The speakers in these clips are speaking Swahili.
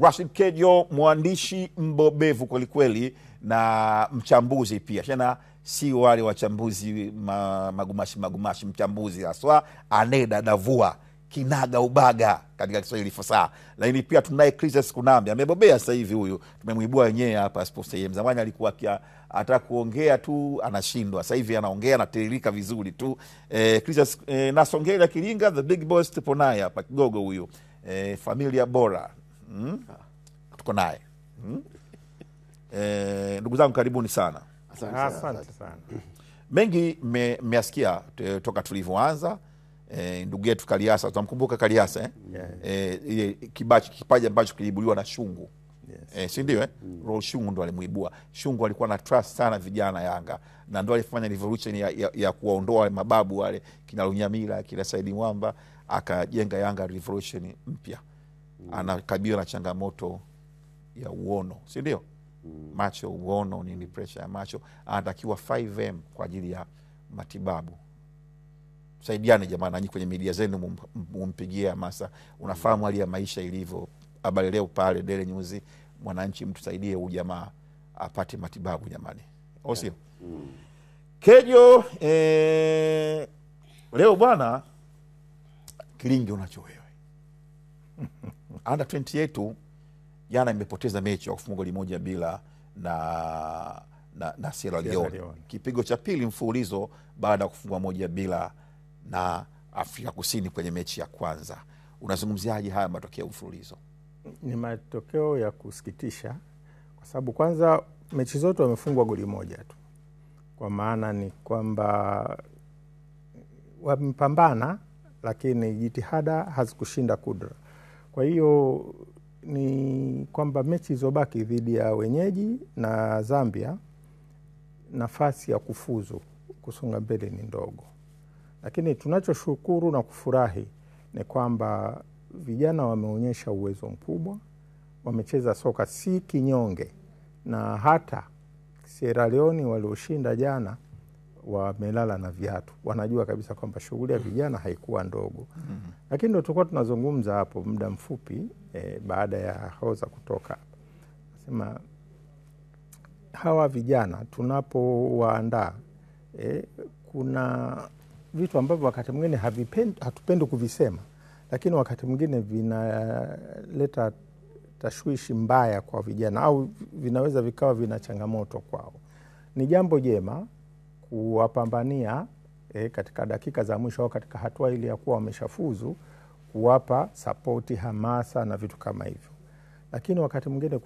Rashid Kejo, mwandishi mbobevu kwelikweli na mchambuzi pia. Tena si wale wachambuzi magumashi, mchambuzi haswa anayedadavua kinaga ubaga katika Kiswahili fasaha. Lakini pia tunaye Cletus Kunambi, amebobea sasa hivi huyu. Tumemwibua wenyewe hapa Sports AM. Zamani alikuwa hata kuongea tu anashindwa. Sasa hivi anaongea na tiririka vizuri tu. Cletus na Songea Kilinga, the big boss, tupo naye hapa kidogo huyu. Familia bora. Tuko naye. Ndugu zangu karibuni sana. Asante sana. Mengi mmeasikia toka tulivyoanza. Ndugu yetu Kaliasa, tutamkumbuka Kaliasa ile kipaji ambacho kiliibuliwa na Shungu. Yes. Si ndio Roll Shungu ndo alimuibua. Shungu alikuwa na trust sana vijana Yanga na ndo alifanya revolution ya kuwaondoa mababu wale kina Lunyamila, kina Saidi Mwamba, akajenga Yanga revolution mpya. Anakabiliwa na changamoto ya uono, si ndio? Macho, uono, nini, pressure ya macho, anatakiwa 5M kwa ajili ya matibabu. Saidiane jamani, nanyi kwenye media zenu mumpigie hamasa. Unafahamu hali ya maisha ilivyo. Habari Leo pale Daily News, Mwananchi, mtu saidie huyu jamaa apate matibabu jamani. Osio. Kejo, leo bwana Kilingi unacho wewe. Under 28 jana imepoteza mechi ya kufunga goli 1-0 na Sierra Leone. Kipigo cha pili mfululizo baada ya kufunga 1-0 na Afrika Kusini kwenye mechi ya kwanza. Unazungumziaje haya matokeo mfululizo? Ni matokeo ya kusikitisha kwa sababu kwanza mechi zote wamefungwa goli moja tu. Kwa maana ni kwamba wamepambana lakini jitihada hazikushinda kudra. Kwa hiyo ni kwamba mechi zilizobaki dhidi ya wenyeji na Zambia, nafasi ya kufuzu kusonga mbele ni ndogo. Lakini tunachoshukuru na kufurahi ni kwamba vijana wameonyesha uwezo mkubwa, wamecheza soka si kinyonge, na hata Sierra Leone walioshinda jana wamelala na viatu. Wanajua kabisa kwamba shughuli ya vijana haikuwa ndogo. Lakini ndio tulikuwa tunazungumza hapo muda mfupi baada ya Hoza kutoka. Nasema hawa vijana tunapowaandaa kuna vitu ambavyo wakati mwingine hatupendi kuvisema, lakini wakati mwingine vinaleta tashwishi mbaya kwa vijana au vinaweza vikawa vina changamoto kwao. Ni jambo jema kuwapambania katika dakika za mwisho au katika hatua ile ya kuwa wameshafuzu, kuwapa sapoti, hamasa na vitu kama hivyo. Lakini wakati mwingine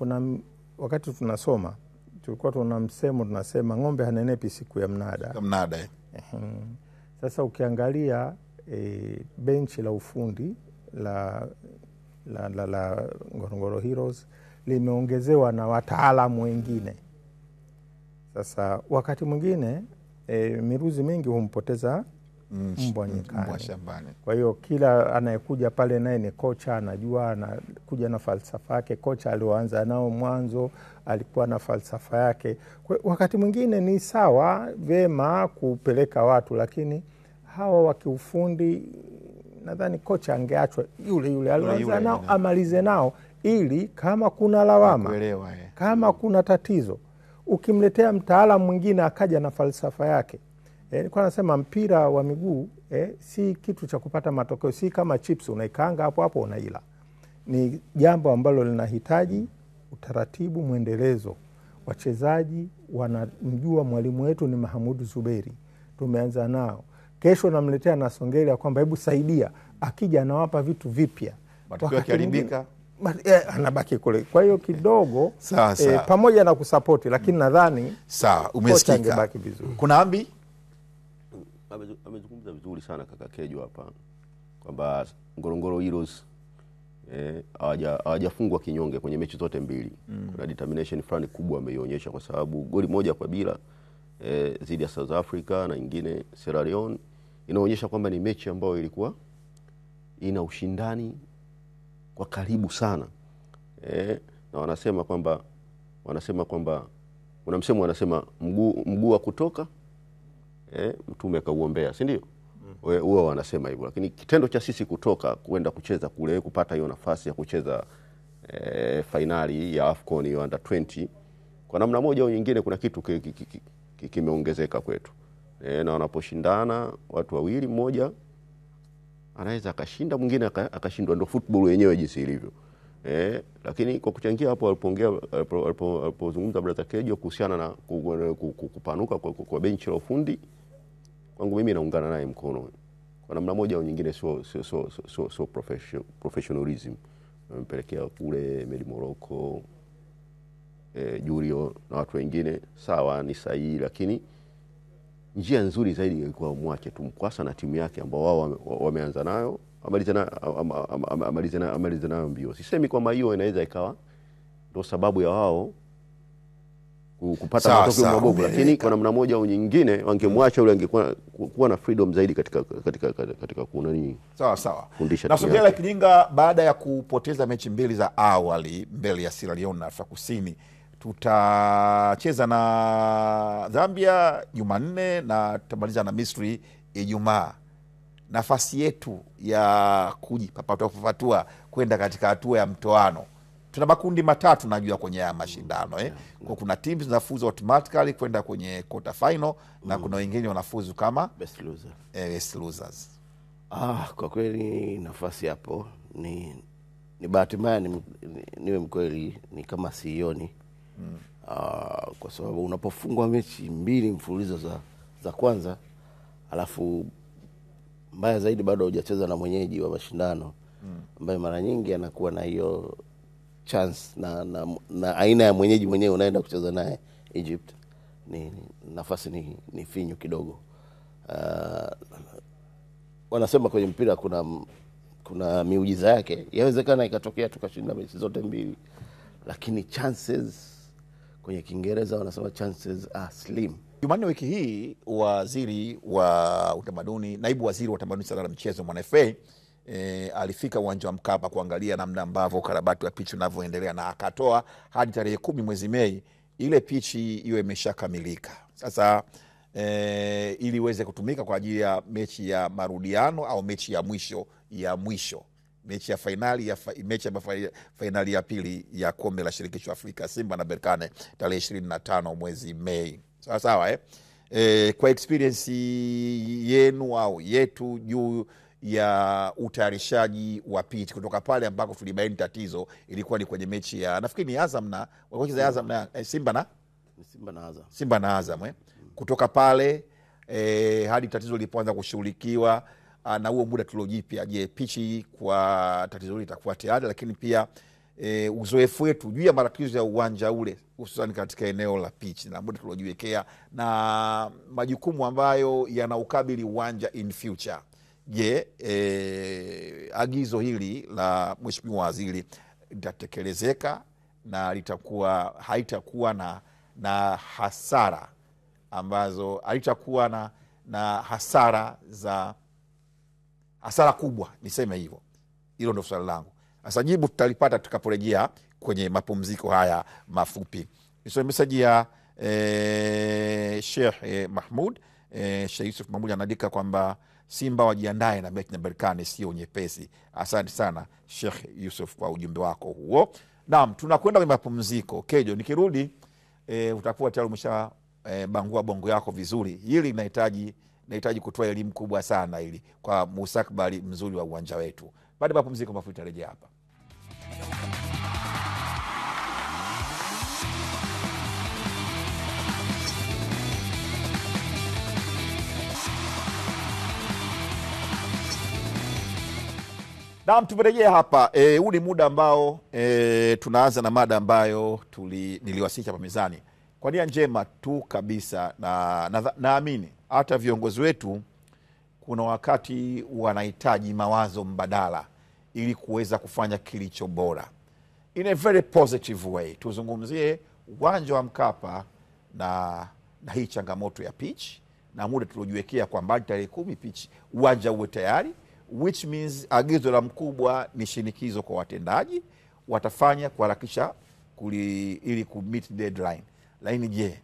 wakati tunasoma tulikuwa tuna msemo tunasema ng'ombe hanenepi siku ya mnada. Sasa ukiangalia benchi la ufundi la Ngorongoro Heroes limeongezewa na wataalamu wengine. Sasa wakati mwingine miruzi mingi humpoteza mbwa nyikani. Kwa hiyo kila anayekuja pale naye ni kocha, anajua, anakuja na falsafa yake. Kocha alioanza nao mwanzo alikuwa na falsafa yake. Kwa wakati mwingine ni sawa vema kupeleka watu, lakini hawa wakiufundi nadhani kocha angeachwa yule alianza nao amalize nao, ili kama kuna lawama, kama kuna tatizo, ukimletea mtaalamu mwingine akaja na falsafa yake. Nilikuwa nasema mpira wa miguu si kitu cha kupata matokeo, si kama chips unaikanga hapo hapo unaila. Ni jambo ambalo linahitaji utaratibu mwendelezo. Wachezaji wanamjua mwalimu wetu ni Mahamud Zuberi. Tumeanza nao. Kesho namletea na Songea kwamba hebu saidia, akija anawapa vitu vipya. Matokeo yakiharibika anabaki kule. Kwa hiyo kidogo pamoja na kusapoti, lakini nadhani umesikika. Kuna Ambi amezungumza vizuri sana kaka Kejo hapa kwamba Ngorongoro Heroes hawajafungwa kinyonge kwenye mechi zote mbili. Kuna determination fulani kubwa ameionyesha, kwa sababu goli 1-0 dhidi ya South Africa na nyingine Sierra Leone inaonyesha kwamba ni mechi ambayo ilikuwa ina ushindani kwa karibu sana. Na wanasema kwamba kuna msemo wanasema mguu wa kutoka mtume kauombea, si ndio? Huwa wanasema hivyo, lakini kitendo cha sisi kutoka kwenda kucheza kule, kupata hiyo nafasi ya kucheza finali ya AFCON ya under 20, kwa namna moja au nyingine kuna kitu kimeongezeka kwetu. Na wanaposhindana watu wawili, mmoja anaweza akashinda, mwingine akashindwa. Ndio football yenyewe jinsi ilivyo. Lakini kwa kuchangia hapo alipozungumza brother Kejo kuhusiana na kupanuka kwa benchi la ufundi, kwangu mimi naungana naye mkono. Kwa namna moja au nyingine so professionalism mpelekea kule Medi Morocco, Julio na watu wengine, sawa ni sahihi, lakini njia nzuri zaidi ilikuwa mwache tu Mkwasa na timu yake ambao wao wameanza nayo amalize nayo mbio. Sisemi kwamba hiyo inaweza ikawa ndio sababu ya wao kupata matokeo mabovu, lakini kwa namna moja au nyingine wangemwacha yule, angekuwa kuwa na freedom zaidi katika kunani. Sawa. Na Songea Kilinga baada ya kupoteza mechi mbili za awali mbele ya Sierra Leone na Afrika Kusini, tutacheza na Zambia Jumanne na tutamaliza na Misri Ijumaa. Nafasi yetu ya kujipapatua kwenda katika hatua ya mtoano, tuna makundi matatu najua kwenye ya mashindano Kwa kuna teams zinafuzu automatically kwenda kwenye quarter final na kuna wengine wanafuzu kama best losers. Kwa kweli nafasi hapo ni bahati mbaya, niwe mkweli, ni kama sioni. Kwa sababu unapofungwa mechi mbili mfululizo za kwanza, alafu mbaya zaidi bado hujacheza na mwenyeji wa mashindano ambaye mara nyingi anakuwa na hiyo chance na aina ya mwenyeji mwenyewe unaenda kucheza naye Egypt, nafasi ni finyu kidogo. Wanasema kwenye mpira kuna miujiza yake, yawezekana ikatokea tukashinda mechi zote mbili, lakini chances, kwenye Kiingereza wanasema chances are slim. Jumanne wiki hii waziri wa utamaduni, naibu waziri wa utamaduni, sanaa na michezo Mwana FA alifika uwanja wa Mkapa kuangalia namna ambavyo ukarabati wa pichi unavyoendelea, na akatoa hadi tarehe 10 mwezi Mei ile pichi iwe imeshakamilika. Sasa ili iweze kutumika kwa ajili ya mechi ya marudiano au mechi ya mwisho mechi ya fainali ya pili ya kombe la shirikisho Afrika, Simba na Berkane tarehe 25 mwezi Mei. Sawa. Kwa experience yenu au yetu juu ya utayarishaji wa pitch kutoka pale ambako tulibaini tatizo, ilikuwa ni kwenye mechi ya nafikiri ni Azam na wakocheza Azam na Simba na Azam. Kutoka pale hadi tatizo lilipoanza kushughulikiwa na huo muda tuliojipia, je, pichi kwa tatizo hili itakuwa tayari? Lakini pia uzoefu wetu juu ya matatizo ya uwanja ule, hususan katika eneo la pitch na muda tuliojiwekea na majukumu ambayo yanaukabili uwanja in future. Je, agizo hili la Mheshimiwa Waziri litatekelezeka na haitakuwa na hasara ambazo halitakuwa na hasara kubwa, niseme hivyo. Hilo ndio swali langu. Sasa jibu tutalipata tutakaporejea kwenye mapumziko haya mafupi. Nisome message ya Sheikh Mahmud. Sheikh Yusuf Mahmud anaandika kwamba Simba wajiandae na mechi na Berkane sio nyepesi. Asante sana Sheikh Yusuf kwa ujumbe wako huo. Naam, tunakwenda kwenye mapumziko. Kejo, nikirudi utakuwa tayari umesha bangua bongo yako vizuri. Hili nahitaji kutoa elimu kubwa sana ili kwa mustakabali mzuri wa uwanja wetu. Baada ya mapumziko mafupi tarejea hapa. Naam, tumerejea hapa. Huu ni muda ambao tunaanza na mada ambayo niliwasilisha hapa mezani kwa nia njema tu kabisa, na naamini hata viongozi wetu kuna wakati wanahitaji mawazo mbadala ili kuweza kufanya kilicho bora in a very positive way. Tuzungumzie uwanja wa Mkapa na hii changamoto ya pitch na muda tuliojiwekea kwamba tarehe 10 pitch uwanja uwe tayari, which means agizo la mkubwa ni shinikizo kwa watendaji, watafanya kuharakisha ili ku meet deadline. Lakini je,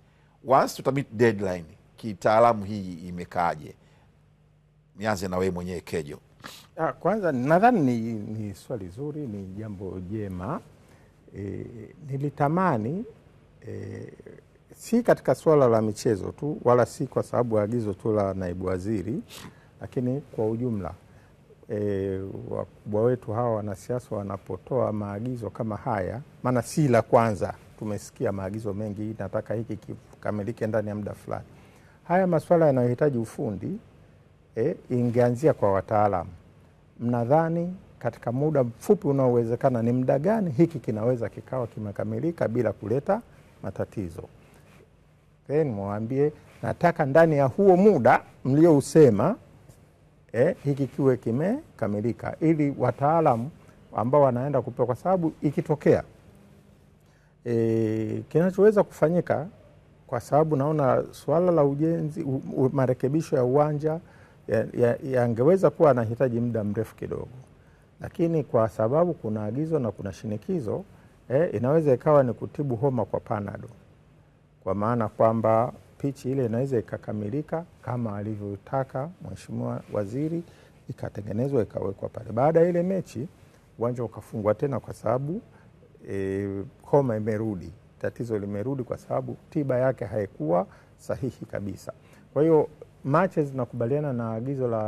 once tutamit deadline kitaalamu hii imekaje? Nianze na wewe mwenyewe Kejo. Kwanza nadhani ni swali zuri, ni jambo jema. Nilitamani si katika swala la michezo tu, wala si kwa sababu agizo tu la naibu waziri, lakini kwa ujumla wakubwa wetu hawa wanasiasa wanapotoa maagizo kama haya, maana si la kwanza, tumesikia maagizo mengi, nataka hiki kikamilike ndani ya muda fulani. Haya masuala yanayohitaji ufundi ingeanzia kwa wataalamu. Mnadhani katika muda mfupi unaowezekana ni muda gani hiki kinaweza kikawa kimekamilika bila kuleta matatizo? Mwambie nataka ndani ya huo muda mliousema hiki kiwe kimekamilika, ili wataalamu ambao wanaenda kupewa, kwa sababu ikitokea kinachoweza kufanyika, kwa sababu naona swala la ujenzi, marekebisho ya uwanja yangeweza kuwa yanahitaji muda mrefu kidogo, lakini kwa sababu kuna agizo na kuna shinikizo, inaweza ikawa ni kutibu homa kwa panado, kwa maana kwamba pichi ile inaweza ikakamilika kama alivyotaka Mheshimiwa Waziri, ikatengenezwa ikawekwa pale. Baada ya ile mechi uwanja ukafungwa tena, kwa sababu homa imerudi, tatizo limerudi, kwa sababu tiba yake haikuwa sahihi kabisa. Kwa hiyo matches zinakubaliana na agizo la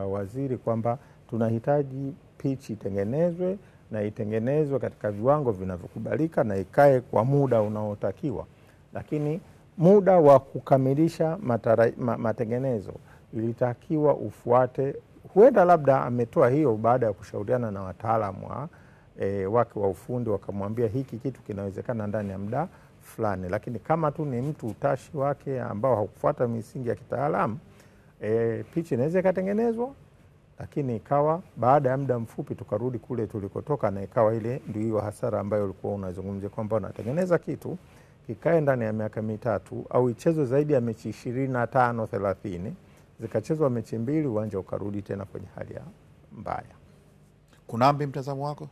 waziri kwamba tunahitaji pichi itengenezwe, na itengenezwe katika viwango vinavyokubalika na ikae kwa muda unaotakiwa, lakini muda wa kukamilisha matengenezo ilitakiwa ufuate. Huenda labda ametoa hiyo baada ya kushauriana na wataalamu wake wa ufundi, wakamwambia hiki kitu kinawezekana ndani ya muda fulani, lakini kama tu ni mtu utashi wake ambao haukufuata misingi ya kitaalamu, pichi inaweza ikatengenezwa, lakini ikawa baada ya muda mfupi tukarudi kule tulikotoka, na ikawa ile ndio hiyo hasara ambayo ulikuwa unazungumzia, kwamba unatengeneza kitu kikae ndani ya miaka mitatu au ichezwe zaidi ya mechi 25 30, zikachezwa mechi 2, uwanja ukarudi tena kwenye hali ya mbaya. Kunambi, mtazamo wako?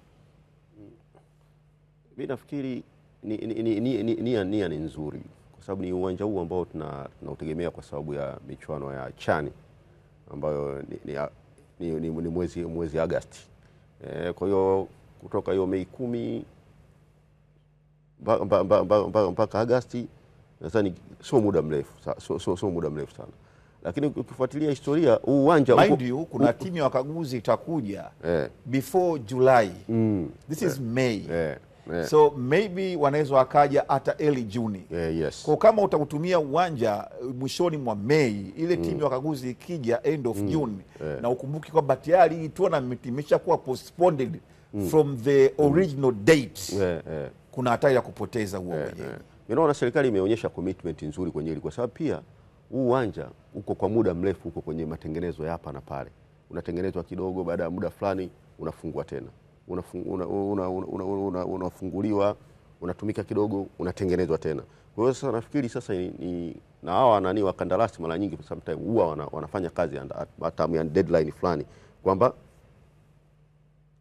Mimi nafikiri nia ni nzuri, kwa sababu ni uwanja huu ambao tunautegemea kwa sababu ya michuano ya Chani ambayo ni mwezi Agosti. Kwa hiyo kutoka hiyo Mei 10 mpaka Agosti nadhani sio muda mrefu, sio muda mrefu sana. Lakini ukifuatilia historia huu uwanja kuna timu ya wakaguzi itakuja before July. This is May. So maybe wanaweza wakaja hata early June. Yes. Kwa kama utautumia uwanja mwishoni mwa Mei, ile timu ya wakaguzi ikija end of June, na ukumbuki kwamba tayari hii tournament imeshakuwa postponed from the original date, kuna hatari ya kupoteza huo wenyewe. Naona serikali imeonyesha commitment nzuri kwenye hili, kwa sababu pia huu uwanja uko kwa muda mrefu, uko kwenye matengenezo ya hapa na pale. Unatengenezwa kidogo, baada ya muda fulani unafungwa tena. Unafunguliwa, unatumika kidogo, unatengenezwa tena. Kwa hiyo sasa nafikiri sasa na hawa nani wakandarasi mara nyingi sometimes huwa wanafanya kazi hata ya deadline fulani, kwamba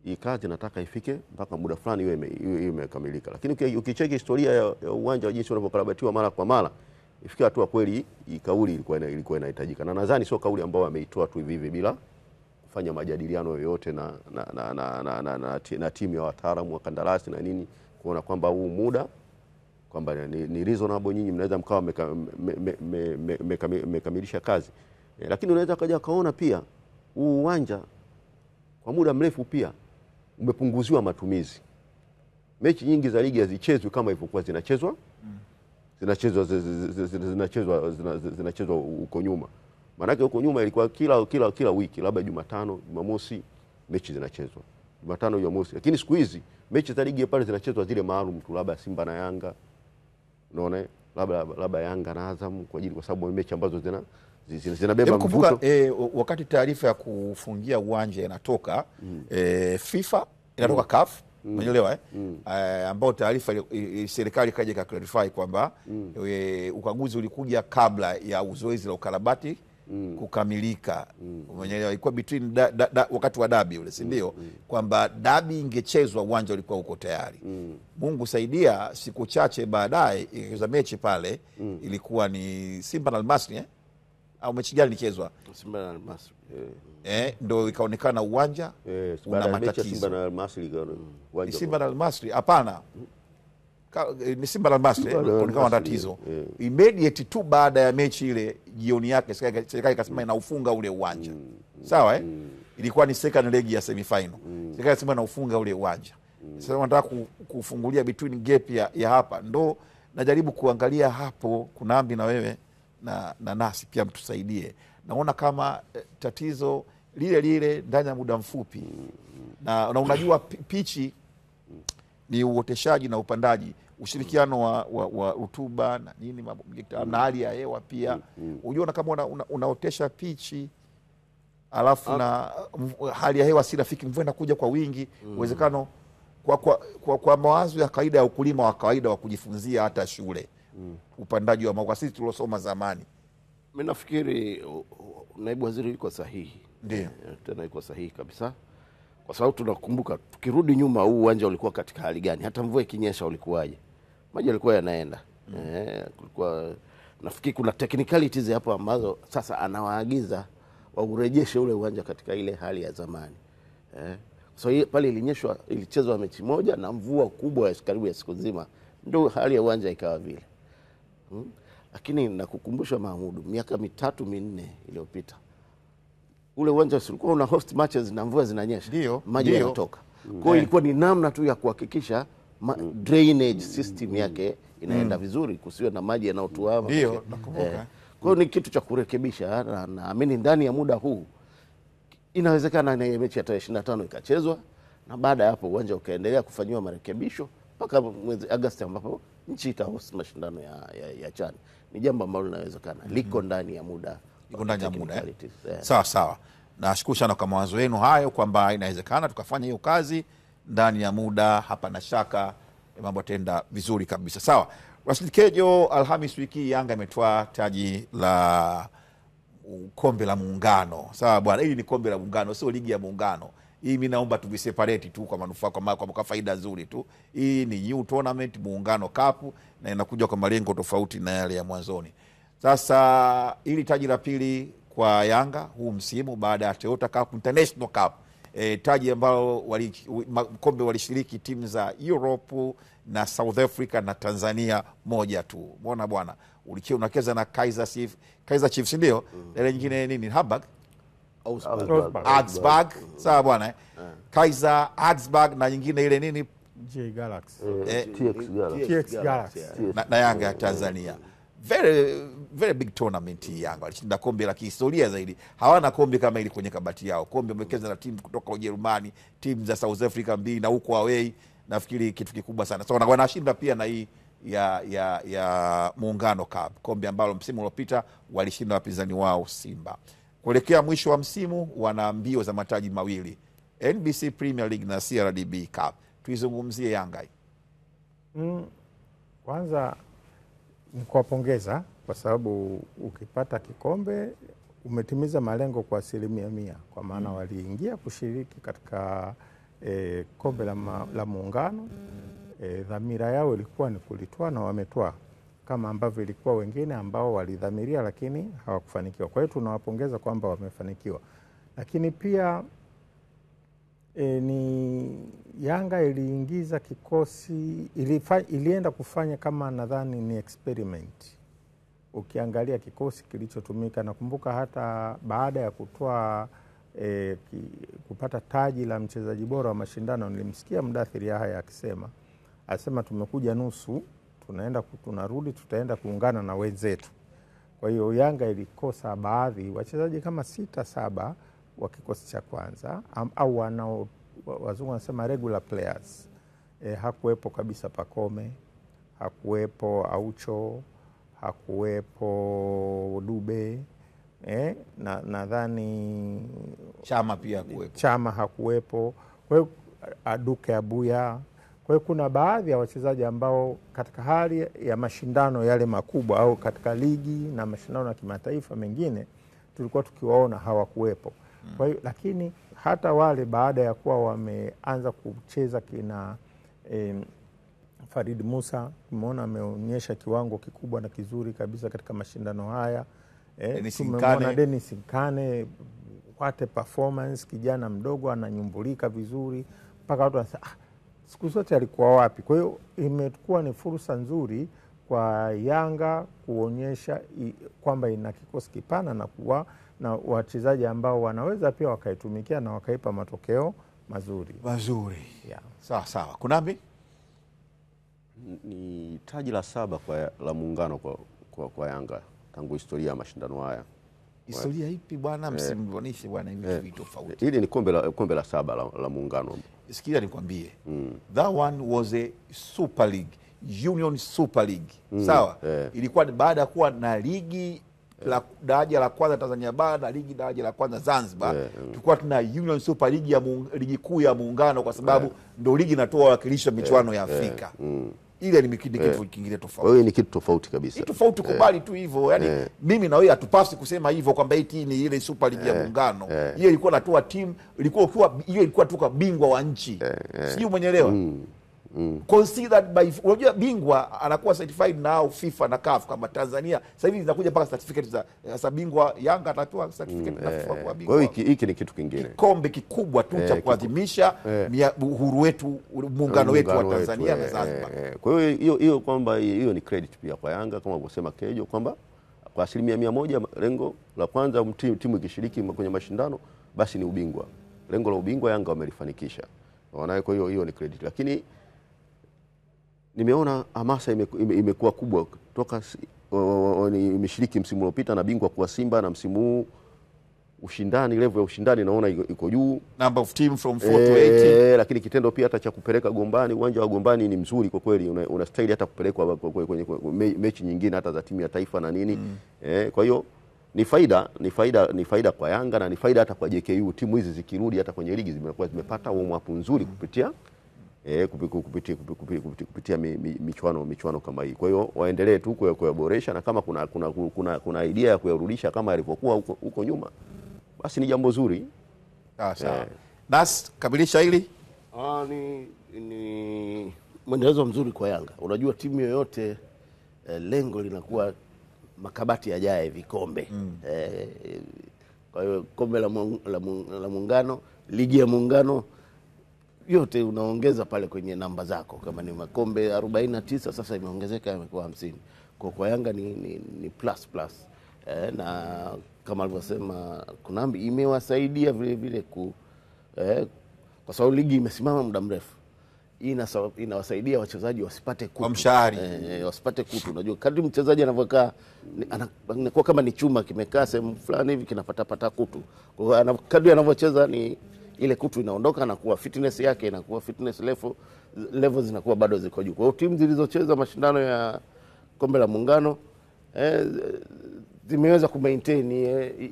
hii kazi nataka ifike mpaka muda fulani iwe imekamilika. Lakini ukicheki historia ya uwanja jinsi unavyokarabatiwa mara kwa mara, ifikia hatua kweli kauli ilikuwa inahitajika, na nadhani sio kauli ambayo ameitoa tu hivi bila kufanya majadiliano yoyote na timu ya wataalamu wa kandarasi na nini, kuona kwamba huu muda kwamba ni reasonable, nyinyi mnaweza mkawa mmekamilisha kazi. Lakini unaweza kaja kaona pia huu uwanja kwa muda mrefu pia umepunguziwa matumizi. Mechi nyingi za ligi hazichezwi kama ilivyokuwa zinachezwa huko nyuma. Maana huko nyuma ilikuwa kila wiki, labda Jumatano, Jumamosi mechi zinachezwa. Jumatano, Jumamosi. Lakini siku hizi mechi za ligi pale zinachezwa zile maalum tu, labda Simba na Yanga. Unaona? Labda Yanga na Azam, kwa sababu mechi ambazo zinabeba mvuto. Wakati taarifa ya kufungia uwanja inatoka, FIFA inatoka CAF, umeelewa ambao taarifa serikali kaja ka clarify kwamba ukaguzi ulikuja kabla ya uzoezi la ukarabati kukamilika. Umeelewa? Ilikuwa between wakati wa dabi ule, si ndio? Kwamba dabi ingechezwa uwanja ulikuwa uko tayari. Mungu saidia, siku chache baadaye ikachezwa mechi pale, ilikuwa ni Simba na Almasri au mechi gani ilichezwa? Simba na Almasri. Ndio ikaonekana uwanja una matatizo. Simba na Almasri uwanja. Simba na Almasri hapana. Ni Simba na Almasri kuonekana tatizo. Immediate tu baada ya mechi ile jioni yake serikali ikasema inaufunga ule uwanja. Sawa ilikuwa ni second leg ya semifinal. Serikali ikasema inaufunga ule uwanja. Sasa wanataka kufungulia between gap ya hapa. Ndo najaribu kuangalia hapo kuna ambi na wewe na nasi pia mtusaidie. Naona kama tatizo lile ndani ya muda mfupi. Na unajua pichi ni uoteshaji na upandaji, ushirikiano wa rutuba na nini na hali ya hewa pia. Unaona kama unaotesha pichi alafu na hali ya hewa si rafiki, mvua inakuja kwa wingi, uwezekano kwa mawazo ya kawaida ya ukulima wa kawaida wa kujifunzia hata shule, upandaji wa maua sisi tuliosoma zamani. Mimi nafikiri naibu waziri yuko sahihi. Ndio. Tena yuko sahihi kabisa. Kwa sababu tunakumbuka tukirudi nyuma huu uwanja ulikuwa katika hali gani? Hata mvua ikinyesha ulikuwaje? Maji yalikuwa yanaenda. Kulikuwa nafikiri kuna technicalities hapo ambazo sasa anawaagiza waurejeshe ule uwanja katika ile hali ya zamani. So pale ilichezwa mechi moja na mvua kubwa ya karibu ya siku nzima, ndio hali ya uwanja ikawa vile. Lakini nakukumbusha Mahmudu, miaka 3-4 iliyopita ule uwanja ulikuwa una host matches na mvua zinanyesha, maji yanatoka. Kwa hiyo ilikuwa ni namna tu ya kuhakikisha drainage system yake inaenda vizuri, kusiwe na maji yanayotuama. Ndio, nakumbuka. Kwa hiyo ni kitu cha kurekebisha, na naamini ndani ya muda huu inawezekana na mechi ya 25 ikachezwa, na baada ya hapo uwanja ukaendelea kufanyiwa marekebisho mpaka mwezi Agosti ambapo nchi itahost mashindano ya CHAN. Ni jambo ambalo linawezekana, liko ndani ya muda. Iko ndani ya muda. Sawa. Nashukuru sana kwa mawazo yenu hayo kwamba inawezekana tukafanya hiyo kazi ndani ya muda, hapa na shaka mambo tenda vizuri kabisa. Sawa. Rashid Kejo, Alhamis wiki Yanga imetwaa taji la kombe la Muungano. Sawa bwana, hili ni kombe la Muungano, sio ligi ya Muungano. Hii mimi naomba tuviseparate tu kwa manufaa, kwa faida nzuri tu. Hii ni new tournament, Muungano Cup, na inakuja kwa malengo tofauti na yale ya mwanzoni. Sasa hili taji la pili kwa Yanga huu msimu baada ya Toyota Cup, International Cup. Taji ambalo kombe walishiriki timu za Europe na South Africa na Tanzania moja tu. Umeona bwana, unacheza na Kaizer Chiefs ndio. Ile nyingine nini? Augsburg. Sawa bwana. Kaizer, Augsburg na nyingine ile nini? TX Galaxy. Na Yanga ya Tanzania. Very big tournament hii. Yanga walishinda kombe la kihistoria zaidi. Hawana kombe kama ili kwenye kabati yao. Kombe wamekeza na timu kutoka Ujerumani, timu za South Africa mbili na huko away. Nafikiri kitu kikubwa sana. So wanashinda pia na hii ya Muungano Cup, kombe ambalo msimu uliopita walishinda wapinzani wao Simba. Kuelekea mwisho wa msimu wana mbio za mataji mawili, NBC Premier League na CRDB Cup. Tuizungumzie Yanga hii. Kwanza ni kuwapongeza kwa sababu ukipata kikombe umetimiza malengo kwa 100%, kwa maana waliingia kushiriki katika kombe la Muungano. Dhamira yao ilikuwa ni kulitoa na wametwaa, kama ambavyo ilikuwa wengine ambao walidhamiria lakini hawakufanikiwa. Kwa hiyo tunawapongeza kwamba wamefanikiwa. Lakini pia ni Yanga iliingiza kikosi, ilienda kufanya kama nadhani ni experiment. Ukiangalia kikosi kilichotumika, nakumbuka hata baada ya kupata taji la mchezaji bora wa mashindano, nilimsikia Mdathiri Yahya akisema tumekuja nusu, tunarudi, tutaenda kuungana na wenzetu. Kwa hiyo Yanga ilikosa baadhi wachezaji kama 6-7 wa kikosi cha kwanza, au wazungu wanasema regular players. Hakuwepo kabisa Pacome, hakuwepo Aucho, hakuwepo Dube, nadhani Chama hakuwepo. Kwa hiyo Aduke Abuya. Kwa hiyo kuna baadhi ya wachezaji ambao katika hali ya mashindano yale makubwa au katika ligi na mashindano ya kimataifa mengine tulikuwa tukiwaona hawakuwepo. Kwa hiyo lakini hata wale baada ya kuwa wameanza kucheza kina Farid Musa, tumeona ameonyesha kiwango kikubwa na kizuri kabisa katika mashindano haya. Tumemwona Dennis Nkane, what a performance, kijana mdogo ananyumbulika vizuri mpaka watu wanasema siku zote alikuwa wapi? Kwa hiyo imekuwa ni fursa nzuri kwa Yanga kuonyesha kwamba ina kikosi kipana na kuwa na wachezaji ambao wanaweza pia wakaitumikia na wakaipa matokeo mazuri. Yeah. Sawa. Kunambi? Ni taji la 7 la Muungano kwa Yanga tangu historia ya mashindano haya. Historia ipi bwana? Msimbonishe bwana hivi vitu tofauti. Hili ni kombe la 7 la Muungano. Sikia nikwambie. That one was a Super League, Union Super League. Sawa? Ilikuwa baada ya kuwa na ligi la daraja la kwanza Tanzania bara na ligi daraja la kwanza Zanzibar. Tulikuwa tuna Union Super League ya ligi kuu ya Muungano kwa sababu ndio ligi inatoa wakilisha michuano ya Afrika. Ile ni kitu kingine tofauti. Wewe ni kitu tofauti kabisa. Ni tofauti, kubali tu hivyo. Yaani mimi na wewe hatupaswi kusema hivyo kwamba eti ni ile Super League ya Muungano. Hiyo ilikuwa natoa timu, ilikuwa tu bingwa wa nchi. Sio, umeelewa? Considered by, unajua bingwa anakuwa certified now FIFA na CAF kama Tanzania. Sasa hivi zinakuja mpaka certificate za bingwa. Yanga atatoa certificate na FIFA kwa bingwa. Kwa hiyo hiki ni kitu kingine. Kombe kikubwa tu cha kuadhimisha uhuru wetu, muungano wetu wa Tanzania na Zanzibar. Kwa hiyo kwamba hiyo ni credit pia kwa Yanga kama alivyosema Kejo kwamba kwa 100% lengo la kwanza timu ikishiriki kwenye mashindano basi ni ubingwa. Lengo la ubingwa Yanga wamelifanikisha. Unaona, kwa hiyo ni credit. Lakini nimeona hamasa imekuwa kubwa toka imeshiriki msimu uliopita na bingwa kwa Simba, na msimu huu ushindani, level ya ushindani naona iko juu, number of team from 4 to 80. Lakini kitendo pia hata cha kupeleka Gombani, uwanja wa Gombani ni mzuri kwa kweli, una style hata kupelekwa kwenye mechi nyingine hata za timu ya taifa na nini. Kwa hiyo ni faida kwa Yanga na ni faida hata kwa JKU. Timu hizi zikirudi hata kwenye ligi zimepata warm up nzuri kupitia kupitia michuano kama hii. Kwa hiyo waendelee tu kuyaboresha, na kama kuna idea ya kuyarudisha kama yalivyokuwa huko nyuma, basi ni jambo zuri. Sawa. Nas kabilisha hili? Ni mwendelezo mzuri kwa Yanga. Unajua timu yoyote lengo linakuwa makabati yajaye vikombe. Kwa hiyo kombe la Muungano, ligi ya Muungano yote unaongeza pale kwenye namba zako. Kama ni makombe 49 sasa imeongezeka yamekuwa 50. Kwa Yanga ni plus. Na kama alivyosema Kunambi, imewasaidia vile vile kwa sababu ligi imesimama muda mrefu. Hii inawasaidia wachezaji wasipate kutu. Mshahari. Wasipate kutu. Unajua kadri mchezaji anavyokaa anakuwa kama ni chuma kimekaa sehemu fulani hivi kinapata kutu. Kwa hiyo kadri anavyocheza ni ile kutu inaondoka na kuwa fitness yake inakuwa fitness level zinakuwa bado ziko juu. Kwa hiyo timu zilizocheza mashindano ya kombe la Muungano zimeweza kumaintain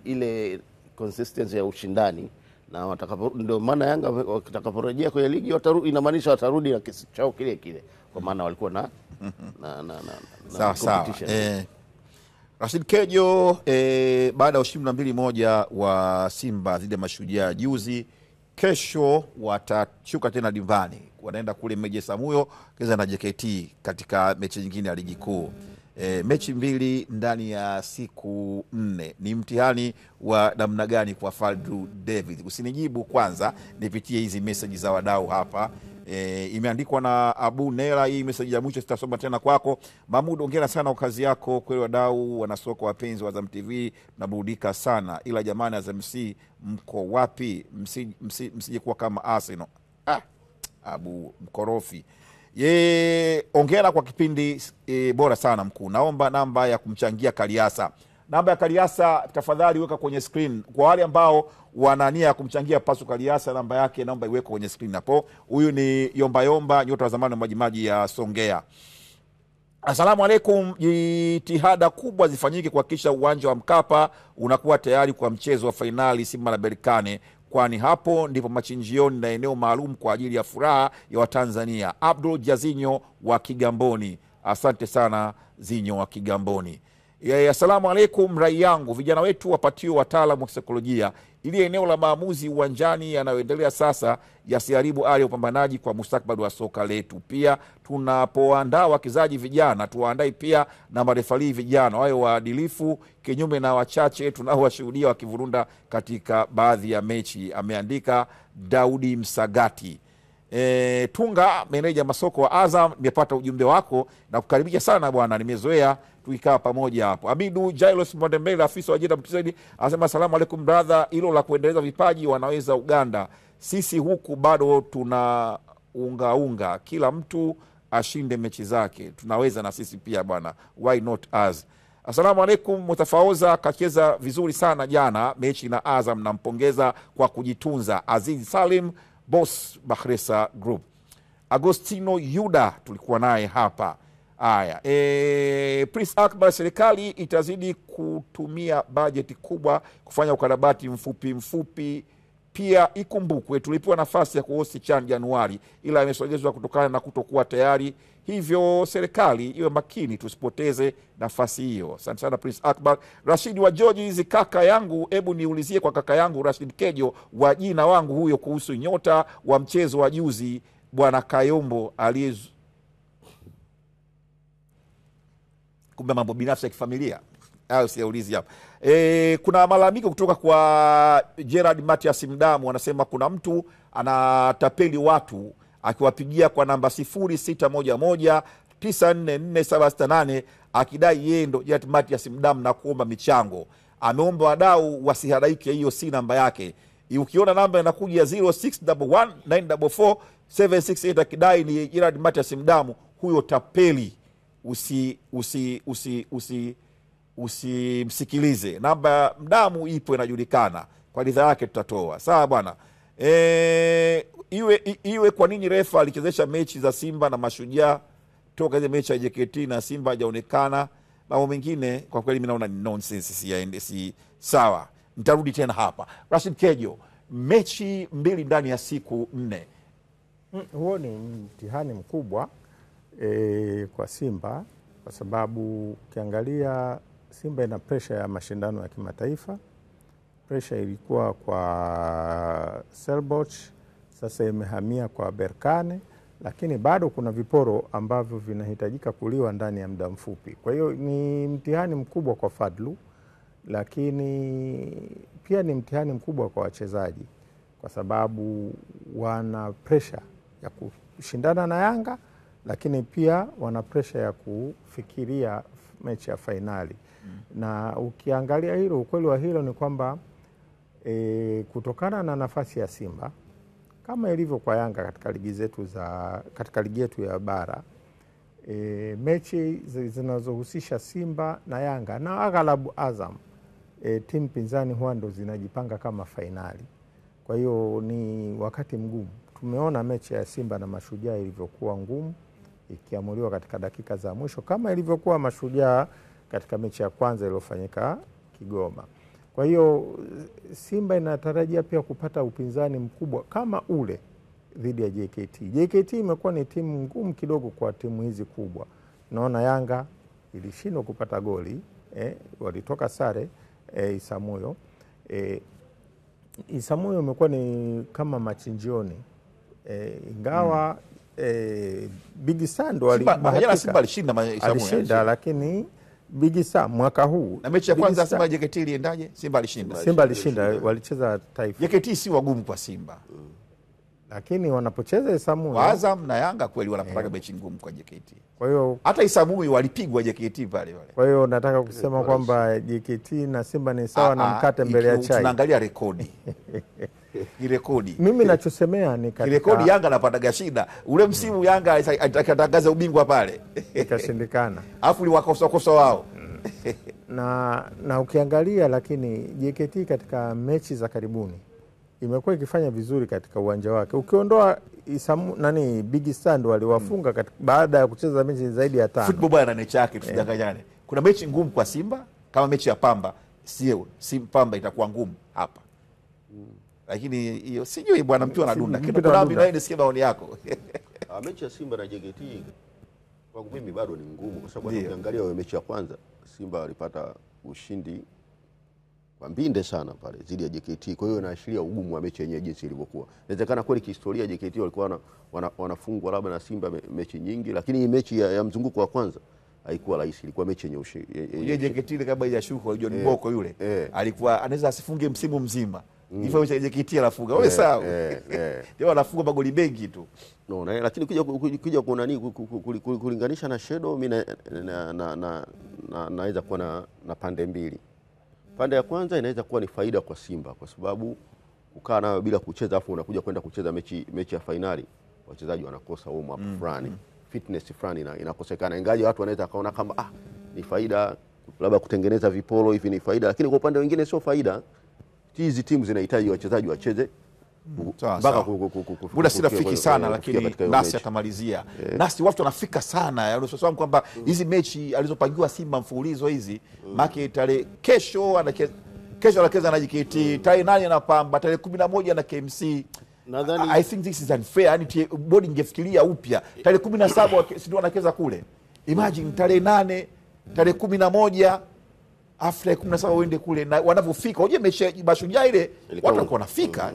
ile consistency ya ushindani, na ndio maana Yanga watakaporejea kwenye ligi inamaanisha watarudi na kesi chao kile kwa maana walikuwa na sawa. Rashid Kejo, baada ya ushindi 2-1 wa Simba dhidi ya Mashujaa juzi, kesho watashuka tena dimbani, wanaenda kule Meja Samuyo keza na JKT katika mechi nyingine ya ligi kuu. Mechi 2 ndani ya siku 4 ni mtihani wa namna gani kwa Fadlu David? Usinijibu kwanza, nipitie hizi message za wadau hapa. Imeandikwa na Abu Nela. Hii message ya mwisho sitasoma tena kwako. Mahmud, hongera sana kwa kazi yako. Kweli wadau wanasoka wapenzi wa Azam TV tunaburudika sana, ila jamani Azam FC mko wapi? Msije kuwa kama Arsenal. Abu mkorofi. Hongera kwa kipindi bora sana mkuu. Naomba namba ya kumchangia Kaliasa. Namba ya Kaliasa tafadhali weka kwenye screen. Kwa wale ambao wana nia ya kumchangia Pasu Kaliasa, namba yake naomba iweke kwenye screen hapo. Huyu ni Yomba, nyota wa zamani wa Majimaji ya Songea. Asalamu alaikum. Jitihada kubwa zifanyike kuhakikisha uwanja wa Mkapa unakuwa tayari kwa mchezo wa fainali Simba na Berkane, kwani hapo ndipo machinjioni na eneo maalum kwa ajili ya furaha ya Watanzania. Abdul Jazinyo wa Kigamboni. Asante sana Zinyo wa Kigamboni. Asalamu alaikum. Rai yangu vijana wetu wapatiwe wataalamu wa kisaikolojia ili eneo la maamuzi uwanjani yanayoendelea sasa yasiharibu hali ya upambanaji kwa mustakabali wa soka letu. Pia tunapoandaa wachezaji vijana, tuwaandae pia na marefali vijana wawe waadilifu, kinyume na wachache tunaowashuhudia wakivurunda katika baadhi ya mechi, ameandika Daudi Msagati. Tunga, meneja masoko wa Azam, nimepata ujumbe wako na kukaribisha sana bwana, nimezoea tukikaa pamoja hapo. Abidu Jailos Mwandembele, afisa wa Jeda Mtizedi, anasema asalamu alaikum brother, hilo la kuendeleza vipaji wanaweza Uganda, sisi huku bado tuna unga, kila mtu ashinde mechi zake, tunaweza na sisi pia bwana, why not us. Asalamu alaikum, Mutafaoza kacheza vizuri sana jana mechi na Azam, nampongeza kwa kujitunza. Aziz Salim, boss Bakhresa Group. Agostino Yuda tulikuwa naye hapa. Haya, Prince Akbar, serikali itazidi kutumia bajeti kubwa kufanya ukarabati mfupi. Pia ikumbukwe tulipewa nafasi ya kuhosti CHAN Januari, ila imesogezwa kutokana na kutokuwa tayari, hivyo serikali iwe makini tusipoteze nafasi hiyo. Asante sana Prince Akbar. Rashid wa George, hizi kaka yangu, hebu niulizie kwa kaka yangu Rashid Kejo wa jina wangu huyo kuhusu nyota wa mchezo wa juzi bwana Kayombo aliyezu kumbe mambo binafsi ya kifamilia au siaulizi hapa. Kuna malalamiko kutoka kwa Gerard Matias Mdamu, anasema kuna mtu anatapeli watu akiwapigia kwa namba 0611944768 akidai yeye ndo Gerard Matias Mdamu na kuomba michango. Ameomba wadau wasihadaike, hiyo si namba yake. Ukiona namba inakuja 0611944768 akidai ni Gerard Matias Mdamu, huyo tapeli usimsikilize. Namba Mdamu ipo, inajulikana, kwa ridhaa yake tutatoa. Sawa bwana. Iwe kwa nini refa alichezesha mechi za Simba na Mashujaa toka ile mechi ya JKT na Simba hajaonekana? Mambo mengine kwa kweli mimi naona ni nonsense, si sawa. Nitarudi tena hapa. Rashid Kejo, mechi 2 ndani ya siku 4. Huo ni mtihani mkubwa kwa Simba, kwa sababu ukiangalia Simba ina pressure ya mashindano ya kimataifa. Pressure ilikuwa kwa Stellenbosch, sasa imehamia kwa Berkane, lakini bado kuna viporo ambavyo vinahitajika kuliwa ndani ya muda mfupi. Kwa hiyo ni mtihani mkubwa kwa Fadlu, lakini pia ni mtihani mkubwa kwa wachezaji, kwa sababu wana pressure ya kushindana na Yanga, lakini pia wana pressure ya kufikiria mechi ya fainali. Na ukiangalia hilo, ukweli wa hilo ni kwamba kutokana na nafasi ya Simba kama ilivyo kwa Yanga katika ligi yetu ya bara, mechi zinazohusisha Simba na Yanga na aghalabu Azam, timu pinzani huwa ndo zinajipanga kama fainali. Kwa hiyo ni wakati mgumu. Tumeona mechi ya Simba na Mashujaa ilivyokuwa ngumu, ikiamuliwa katika dakika za mwisho, kama ilivyokuwa Mashujaa katika mechi ya kwanza iliyofanyika Kigoma. Kwa hiyo Simba inatarajia pia kupata upinzani mkubwa kama ule dhidi ya JKT. JKT imekuwa ni timu ngumu kidogo kwa timu hizi kubwa. Naona Yanga ilishindwa kupata goli, walitoka sare Isamuyo. Isamuyo imekuwa ni kama machinjioni, ingawa Big Sand alishinda, lakini Big Sam mwaka huu na mechi ya kwanza Simba JKT iliendaje? Simba alishinda, walicheza Taifa. JKT si wagumu kwa Simba, lakini wanapocheza Isamuyo, Azam na Yanga kweli wanapata mechi ngumu kwa JKT. Kwa hiyo hata Isamuyo walipigwa JKT pale. Kwa hiyo nataka kusema kwamba JKT na Simba ni sawa na mkate mbele ya chai. Tunaangalia rekodi. Ni rekodi. Mimi nachosemea ni katika rekodi Yanga anapata shida. Ule msimu Yanga atatangaza ubingwa pale. Ikashindikana. Alafu liwakosa wao. Na ukiangalia, lakini JKT katika mechi za karibuni imekuwa ikifanya vizuri katika uwanja wake. Ukiondoa Big Stand waliwafunga baada ya kucheza mechi zaidi ya 5. Football bwana ni chake, tusidanganyane. Kuna mechi ngumu kwa Simba kama mechi ya Pamba, sio Pamba itakuwa ngumu hapa. Lakini hiyo sijui bwana, mtu anadunda. Kuna mimi nisikie maoni yako. Mechi ya Simba na JKT kwangu mimi bado ni ngumu, kwa sababu ukiangalia mechi ya kwanza Simba walipata ushindi kwa mbinde sana pale zidi ya JKT. Kwa hiyo inaashiria ugumu wa mechi yenyewe jinsi ilivyokuwa. Inawezekana kweli kihistoria JKT walikuwa wanafungwa labda na Simba mechi nyingi, lakini hii mechi ya mzunguko wa kwanza haikuwa rahisi, ilikuwa mechi yenye yeye JKT ile kabla ya shuka John Boko yule alikuwa anaweza asifunge msimu mzima. Hivyo JKT anafunga. Wewe sawa. Ndio anafunga magoli mengi tu. No, lakini kuja kuna nini kulinganisha na Shadow, mimi naweza kuwa na pande mbili. Pande ya kwanza inaweza kuwa ni faida kwa Simba kwa sababu ukaa nayo bila kucheza afu unakuja kwenda kucheza mechi ya finali, wachezaji wanakosa warm up fulani, fitness fulani inakosekana. Ingawa watu wanaweza kaona kama ni faida, labda kutengeneza vipolo hivi ni faida, lakini kwa upande mwingine sio faida. Hizi timu zinahitaji wachezaji wacheze mpaka muda si rafiki sana, lakini Nasi atamalizia. Nasi watu wanafika sana, unasema kwamba hizi mechi alizopangiwa Simba mfululizo hizi maki tarehe kesho anacheza na JKT, tarehe 8 na Pamba, tarehe 11 na KMC. Nadhani I think this is unfair. Yani bodi ingefikiria upya. Tarehe 17 ndio anacheza kule. Imagine tarehe 8, tarehe 11 after 17 uende kule na wanavyofika. Unajua mechi Mashujaa ile watu walikuwa wanafika.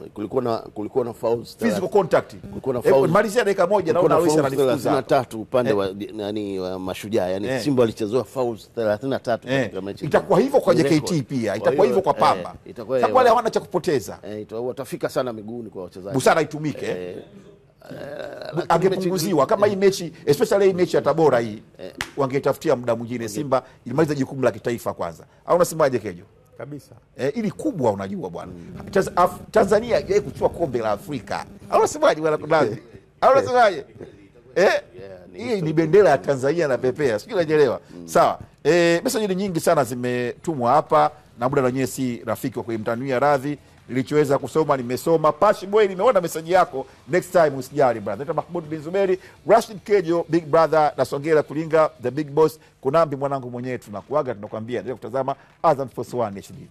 Kulikuwa na fouls, physical contact. Kulikuwa na fouls. Malizia dakika moja na unaweza ananifuza 33 upande wa wa Mashujaa. Yani Simba alichezewa fouls 33 katika mechi. Itakuwa hivyo kwa JKT pia. Itakuwa hivyo kwa Pamba. Sababu wale hawana cha kupoteza. Watafika sana miguuni kwa wachezaji. Busara itumike. Angepunguziwa kama hii mechi, especially hii mechi ya Tabora hii, wangetafutia muda mwingine. Simba ilimaliza jukumu la kitaifa kwanza. Au unasemaje Kejo? Kabisa. Ili kubwa unajua bwana. Tanzania haijawahi kuchukua kombe la Afrika. Au unasemaje bwana Kudazi? Au unasemaje? Hii ni bendera ya Tanzania na pepea. Sijui unaelewa. Sawa. Message nyingi sana zimetumwa hapa na muda wenyewe si rafiki wa kuimtania radhi. Nilichoweza kusoma nimesoma. Pashi boy nimeona message yako. Next time usijali brother. Naitwa Mahmoud bin Zuberi, Rashid Kejo, Big Brother na Songera Kulinga, the big boss. Kunambi mwanangu mwenyewe tunakuaga tunakwambia ndio kutazama Azam Force 1 HD.